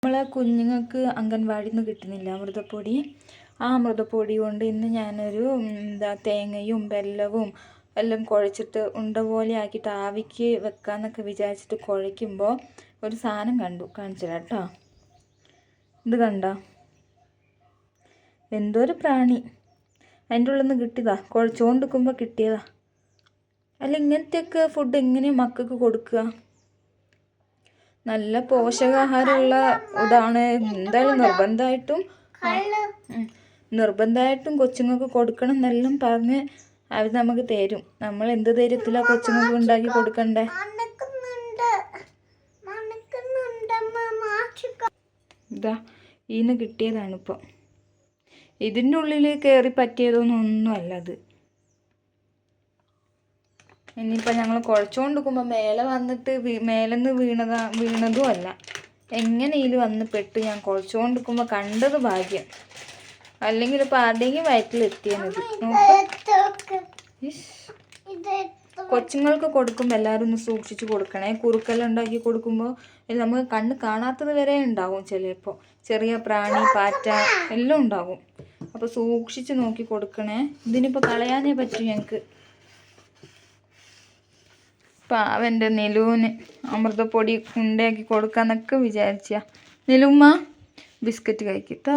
നമ്മളെ കുഞ്ഞുങ്ങൾക്ക് അംഗൻവാടിയിൽ നിന്ന് കിട്ടുന്നില്ല അമൃതപ്പൊടി. ആ അമൃതപ്പൊടി കൊണ്ട് ഇന്ന് ഞാനൊരു തേങ്ങയും വെല്ലവും എല്ലാം കുഴച്ചിട്ട് ഉണ്ട പോലെ ആക്കിയിട്ട് ആവിക്ക് വെക്കാമെന്നൊക്കെ വിചാരിച്ചിട്ട് കുഴയ്ക്കുമ്പോൾ ഒരു സാധനം കാണിച്ചു തരാം കേട്ടോ. ഇത് കണ്ടോ, എന്തോ ഒരു പ്രാണി അതിൻ്റെ ഉള്ളിൽ നിന്ന് കിട്ടിയതാ, കുഴച്ചുകൊണ്ടിരിക്കുമ്പോൾ കിട്ടിയതാ. അല്ല, ഇങ്ങനത്തെയൊക്കെ ഫുഡ് എങ്ങനെയാണ് മക്കൾക്ക് കൊടുക്കുക? നല്ല പോഷകാഹാരമുള്ള ഇതാണ്. എന്തായാലും നിർബന്ധമായിട്ടും കൊച്ചുങ്ങൾക്ക് കൊടുക്കണം എന്നെല്ലാം പറഞ്ഞ് അവർ നമുക്ക് തരും. നമ്മൾ എന്ത് ധൈര്യത്തിലാണ് കൊച്ചുങ്ങൾക്ക് ഉണ്ടാക്കി കൊടുക്കണ്ടേ? ഇതാ ഇതിന് കിട്ടിയതാണിപ്പോൾ. ഇതിൻ്റെ ഉള്ളിൽ കയറി പറ്റിയതൊന്നുമല്ല അത്. ഇനിയിപ്പോൾ ഞങ്ങൾ കുഴച്ചുകൊണ്ടിരിക്കുമ്പോൾ മേലെ വന്നിട്ട് മേലെന്ന് വീണതും അല്ല. എങ്ങനെ ഇതിൽ വന്ന് പെട്ട് ഞാൻ കുഴച്ചുകൊണ്ടിരിക്കുമ്പോൾ കണ്ടത് ഭാഗ്യം. അല്ലെങ്കിൽ ഇപ്പോൾ ആരുടെയെങ്കിലും വയറ്റിലെത്തിയത്. കൊച്ചുങ്ങൾക്ക് കൊടുക്കുമ്പോൾ എല്ലാവരും ഒന്ന് സൂക്ഷിച്ച് കൊടുക്കണേ. കുറുക്കെല്ലാം ഉണ്ടാക്കി കൊടുക്കുമ്പോൾ നമുക്ക് കണ്ണ് കാണാത്തത് വരെ ഉണ്ടാവും. ചിലപ്പോൾ ചെറിയ പ്രാണി, പാറ്റ എല്ലാം ഉണ്ടാകും. അപ്പോൾ സൂക്ഷിച്ച് നോക്കി കൊടുക്കണേ. ഇതിനിപ്പോൾ കളയാനേ പറ്റൂ ഞങ്ങൾക്ക്. പാവൻ്റെ നിലുവിന് അമൃതപ്പൊടി ഉണ്ടാക്കി കൊടുക്കാന്നൊക്കെ വിചാരിച്ച. നിലുമ്മ ബിസ്ക്കറ്റ് കഴിക്കട്ടാ.